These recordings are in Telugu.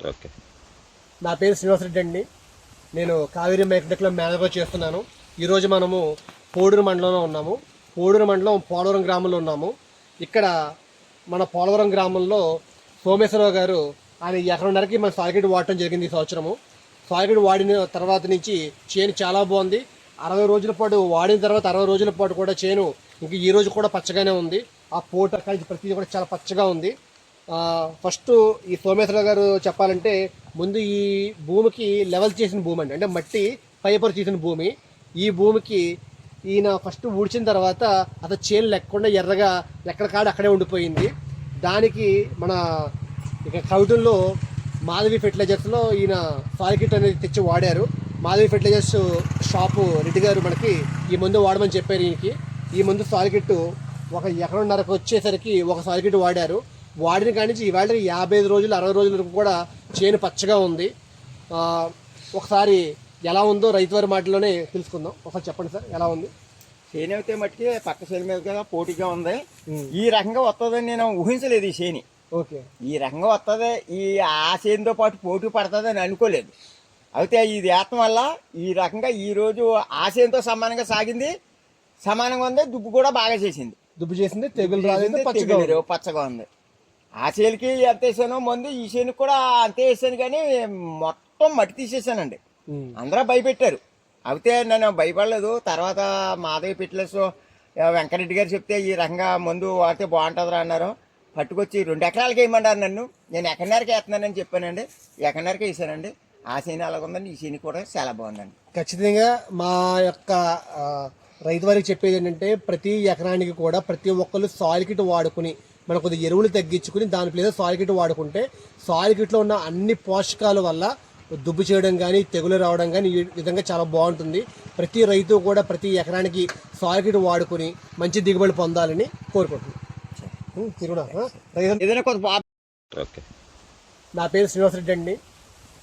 ఓకే. నా పేరు శ్రీనివాసరెడ్డి అండి. నేను కావేరీ మైక్రోటెక్లో మేనేజర్గా చేస్తున్నాను. ఈరోజు మనము పోడూరు మండలంలో ఉన్నాము. పోడూరు మండలం పోలవరం గ్రామంలో ఉన్నాము. ఇక్కడ మన పోలవరం గ్రామంలో సోమేశ్వరరావు గారు ఆయన ఎకరన్నరకి మన సాయికిట్ వాడటం జరిగింది ఈ సంవత్సరము. సాయికిట్ వాడిన తర్వాత నుంచి చేను చాలా బాగుంది. 60 రోజుల పాటు వాడిన తర్వాత 60 రోజుల పాటు కూడా చేను ఇంక ఈ రోజు కూడా పచ్చగానే ఉంది. ఆ పోట కలిసి ప్రతిదీ కూడా చాలా పచ్చగా ఉంది. ఫస్ట్ ఈ సోమేశ్వరరావు గారు చెప్పాలంటే ముందు ఈ భూమికి లెవెల్ చేసిన భూమి అండి, అంటే మట్టి పైపరు తీసిన భూమి. ఈ భూమికి ఈయన ఫస్ట్ ఊడ్చిన తర్వాత అసలు చేను లేకుండా ఎర్రగా ఎక్కడ కాడ అక్కడే ఉండిపోయింది. దానికి మన ఇక కౌటంలో మాధవి ఫెర్టిలైజర్స్లో ఈయన సాయిల్ కిట్ అనేది తెచ్చి వాడారు. మాధవి ఫెర్టిలైజర్స్ షాపు రెడ్డి గారు మనకి ఈ మందు వాడమని చెప్పారు. ఈయనకి ఈ మందు సాయిల్ కిట్ ఒక ఎకరన్నరకు వచ్చేసరికి ఒక సాయిల్ కిట్ వాడారు. వాడిన కాడి నుంచి ఈవేళ 55 రోజులు 60 రోజుల వరకు కూడా చేను పచ్చగా ఉంది. ఒకసారి ఎలా ఉందో రైతు వారి మాటలోనే తెలుసుకుందాం. ఒకసారి చెప్పండి సార్, ఎలా ఉంది? చేను అయితే మట్టికి పక్క చేను మీద పోటీగా ఉంది. ఈ రకంగా వస్తుందని నేను ఊహించలేదు. ఈ చేని ఓకే, ఈ రకంగా వస్తుంది, ఈ ఆ చేనుతో పాటు పోటీ పడుతుందని అనుకోలేదు. అయితే ఇది వేయటం వల్ల ఈ రకంగా ఈరోజు ఆ చేనుతో సమానంగా సాగింది, సమానంగా ఉంది. దుబ్బు కూడా బాగా చేసింది. దుబ్బు చేసింది, తెగులు రాలేదు, పచ్చగా ఉంది. ఆ చేలికి ఎంత వేసానో మందు, ఈ చేనుకి కూడా అంతే వేసాను. కానీ మొత్తం మట్టి తీసేసానండి. అందరూ భయపెట్టారు. అయితే నేను భయపడలేదు. తర్వాత మాధవి ఫెర్టిలైజర్స్ వెంకరెడ్డి గారు చెప్తే ఈ రకంగా మందు వాడితే బాగుంటుందిరా అన్నారు. పట్టుకొచ్చి 2 ఎకరాలకి వేయమన్నారు నన్ను. నేను ఎకరన్నరకి వేస్తున్నానని చెప్పానండి. ఎకరన్నరకి వేసానండి. ఆ చేను అలాగుందండి, ఈ చేను కూడా చాలా బాగుందండి. ఖచ్చితంగా మా యొక్క రైతు వారికి చెప్పేది ఏంటంటే ప్రతి ఎకరానికి కూడా ప్రతి ఒక్కరు సాయిల్ కిట్ వాడుకుని మనకు కొద్దిగా ఎరువులు తగ్గించుకుని దాని ప్లేస్ సాయిల్ కిట్ వాడుకుంటే సాయిల్ కిట్లో ఉన్న అన్ని పోషకాల వల్ల దుబ్బు చేయడం కానీ తెగులు రావడం కానీ ఈ విధంగా చాలా బాగుంటుంది. ప్రతి రైతు కూడా ప్రతి ఎకరానికి సాయిల్ కిట్ వాడుకుని మంచి దిగుబడి పొందాలని కోరుకుంటున్నాను. ఓకే. నా పేరు శ్రీనివాసరెడ్డి అండి.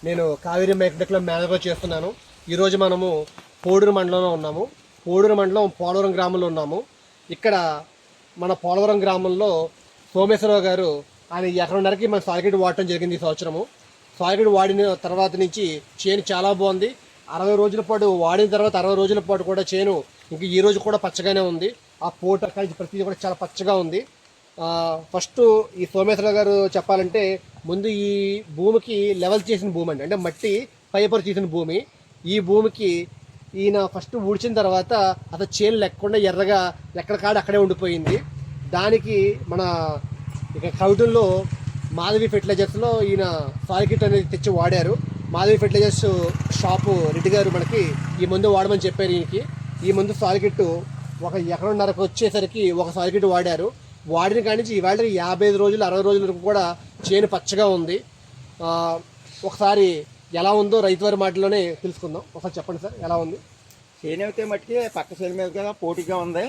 నేను కావేరీ మైక్రోటెక్లో మేనేజర్గా చేస్తున్నాను. ఈరోజు మనము పోడూరు మండలంలో ఉన్నాము. పోడూరు మండలం పోలవరం గ్రామంలో ఉన్నాము. ఇక్కడ మన పోలవరం గ్రామంలో సోమేశ్వరరావు గారు ఆయన ఎకరన్నరకి మన సాయికిట్ వాడటం జరిగింది ఈ సంవత్సరము. సాయికిట్ వాడిన తర్వాత నుంచి చేను చాలా బాగుంది. 60 రోజుల పాటు వాడిన తర్వాత 60 రోజుల పాటు కూడా చేను ఇంక ఈ రోజు కూడా పచ్చగానే ఉంది. ఆ పోట కలిసి ప్రతిదీ కూడా చాలా పచ్చగా ఉంది. ఫస్ట్ ఈ సోమేశ్వరరావు గారు చెప్పాలంటే ముందు ఈ భూమికి లెవెల్ చేసిన భూమి అండి, అంటే మట్టి పైపరు తీసిన భూమి. ఈ భూమికి ఈయన ఫస్ట్ ఊడ్చిన తర్వాత అసలు చేను లేకుండా ఎర్రగా ఎక్కడ కాడ అక్కడే ఉండిపోయింది. దానికి మన ఇక కౌటంలో మాధవి ఫెర్టిలైజర్స్లో ఈయన సాయిల్ కిట్ అనేది తెచ్చి వాడారు. మాధవి ఫెర్టిలైజర్స్ షాపు రెడ్డి గారు మనకి ఈ మందు వాడమని చెప్పారు. ఈయనకి ఈ మందు సాయిల్ కిట్ ఒక ఎకరన్నరకు వచ్చేసరికి ఒక సాయిల్ కిట్ వాడారు. వాడిన కాడి నుంచి ఈవేళ 55 రోజులు 60 రోజుల వరకు కూడా చేను పచ్చగా ఉంది. ఒకసారి ఎలా ఉందో రైతు వారి మాటలోనే తెలుసుకుందాం. ఒకసారి చెప్పండి సార్, ఎలా ఉంది? చేను అయితే మట్టికి పక్క చేను మీద పోటీగా ఉంది.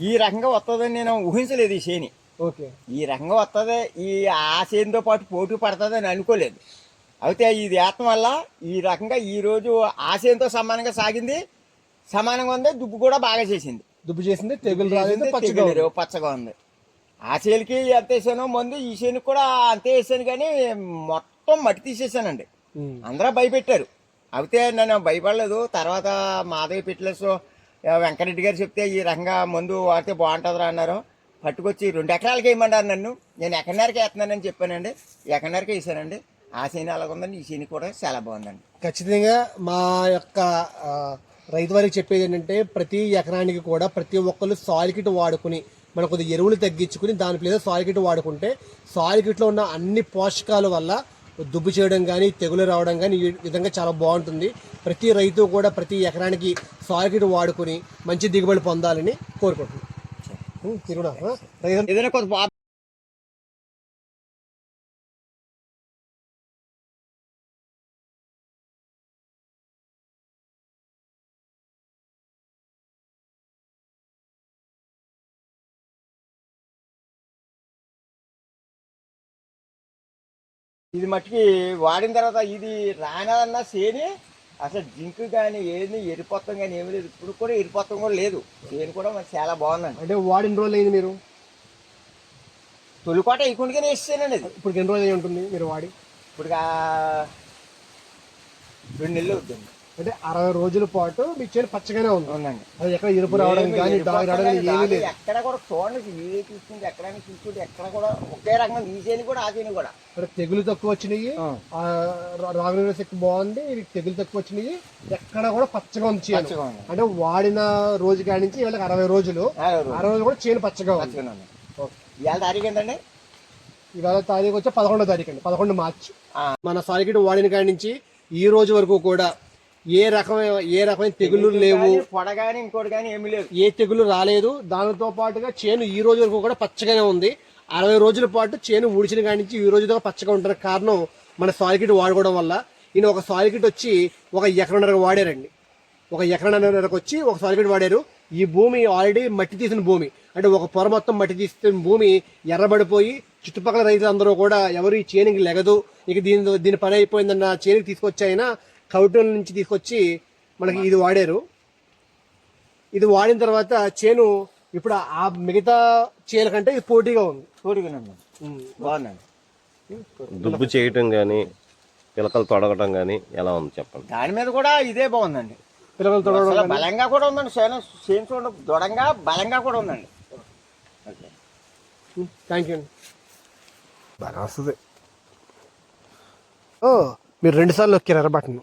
ఈ రకంగా వస్తుందని నేను ఊహించలేదు. ఈ చేని ఓకే, ఈ రకంగా వస్తుంది, ఈ ఆ చేనుతో పాటు పోటీ పడుతుందని అనుకోలేదు. అయితే ఇది వేయటం వల్ల ఈ రకంగా ఈరోజు ఆ చేనుతో సమానంగా సాగింది, సమానంగా ఉంది. దుబ్బు కూడా బాగా చేసింది. దుబ్బు చేసింది, తెగులు రాలేదు, పచ్చగా ఉంది. ఆ చేలికి ఎంత వేసానో మందు, ఈ చేనుకి కూడా అంతే వేసాను. కానీ మొత్తం మట్టి తీసేసానండి. అందరూ భయపెట్టారు. అయితే నేను భయపడలేదు. తర్వాత మాధవి ఫెర్టిలైజర్స్ వెంకరెడ్డి గారు చెప్తే ఈ రకంగా మందు వాడితే బాగుంటుందిరా అన్నారు. పట్టుకొచ్చి 2 ఎకరాలకి వేయమన్నారు నన్ను. నేను ఎకరన్నరకి వేస్తున్నానని చెప్పానండి. ఎకరన్నరకి వేసానండి. ఆ చేను అలాగుందండి, ఈ చేను కూడా చాలా బాగుందండి. ఖచ్చితంగా మా యొక్క రైతు వారికి చెప్పేది ఏంటంటే ప్రతి ఎకరానికి కూడా ప్రతి ఒక్కరు సాయిల్ కిట్ వాడుకుని మనకు కొద్దిగా ఎరువులు తగ్గించుకుని దాని ప్లేస్ సాయిల్ కిట్ వాడుకుంటే సాయిల్ కిట్లో ఉన్న అన్ని పోషకాల వల్ల దుబ్బు చేయడం కానీ తెగులు రావడం కానీ ఈ విధంగా చాలా బాగుంటుంది. ప్రతి రైతు కూడా ప్రతి ఎకరానికి సాయిల్ కిట్ వాడుకుని మంచి దిగుబడి పొందాలని కోరుకుంటున్నాను. ఏదైనా కొంత ఇది మట్టికి వాడిన తర్వాత ఇది రానన్న చేని అసలు జింక్ కానీ ఏది ఎరిపోతాం కానీ ఏమి లేదు. ఇప్పుడు కూడా ఎరిపోతాం కూడా లేదు. చేను కూడా మరి చాలా బాగుందండి. అంటే వాడిన రోజులు అయింది మీరు? తొలికోట ఇకుండుగానే వేసేసానండి. ఇప్పుడు ఎన్ని రోజులు అయి ఉంటుంది మీరు వాడి? ఇప్పుడు 2 నెలలు అవుతుంది అంటే 60 రోజుల పాటు మీ చేను పచ్చగానే ఉంది. ఉందండి. అది ఎక్కడ ఎరుపు రావడం కానీ డాగ్ రావడం కానీ ఏమీ లేదు. ఎక్కడ కూడా చూడండి, వీడియో చూసుకుంటే ఎక్కడైనా చూసుకుంటే ఎక్కడ కూడా ఒకే రకంగా ఈ చేను కూడా ఆ చేను కూడా అంటే తెగులు తక్కువ వచ్చినాయి, రాగుల శక్తి బాగుంది, వీటికి తెగులు తక్కువ వచ్చినాయి, ఎక్కడ కూడా పచ్చగా ఉంది చేను. పచ్చగా ఉంది. అంటే వాడిన రోజు కాడి నుంచి వీళ్ళకి 60 రోజులు 60 రోజులు కూడా చేను పచ్చగా ఉంది. పచ్చగా ఉంది. ఇవాళ తారీఖు ఏంటండి? ఇవాళ తారీఖు వచ్చి 11వ తారీఖు అండి, 11 మార్చి. మన సాలికిట్ వాడిన కాడి నుంచి ఈ రోజు వరకు కూడా ఏ రకమైన తెగులు లేవు, పొడగాని ఇంకోటి కానీ ఏమీ లేదు, ఏ తెగులు రాలేదు. దానితో పాటుగా చేను ఈ రోజు వరకు కూడా పచ్చగానే ఉంది. 60 రోజుల పాటు చేను ఊడిచిన కాడి నుంచి ఈ రోజు దాకా పచ్చగా ఉండడానికి కారణం మన సాలికిట్ వాడుకోవడం వల్ల. ఈయన ఒక సాలికిట్ వచ్చి 1 ఎకరన్నర వాడారండి. 1 ఎకరన్నరకు వచ్చి ఒక సాలికిట్ వాడారు. ఈ భూమి ఆల్రెడీ మట్టి తీసిన భూమి, అంటే ఒక పొర మొత్తం మట్టి తీసిన భూమి ఎర్రబడిపోయి చుట్టుపక్కల రైతులందరూ కూడా ఎవరు ఈ చేనుకి లెగదు, ఇక దీని పని అయిపోయిందన్న చేనుకి తీసుకొచ్చి అయినా కౌటల నుంచి తీసుకొచ్చి మనకి ఇది వాడారు. ఇది వాడిన తర్వాత చేను ఇప్పుడు ఆ మిగతా చేనుల కంటే ఇది పోటీగా ఉంది. బాగుందండి. దుబ్బు చేయటం కానీ పిలకలు తొడగటం కానీ ఎలా ఉంది చెప్పండి. దాని మీద కూడా ఇదే బాగుందండి. పిల్లలు తొడగడం బలంగా కూడా ఉందండి. చేను చూడండి, దృఢంగా బలంగా కూడా ఉందండి. థ్యాంక్ యూ అండి. బాగా వస్తుంది. మీరు 2 సార్లు నొక్కారు ఎర్ర బటన్.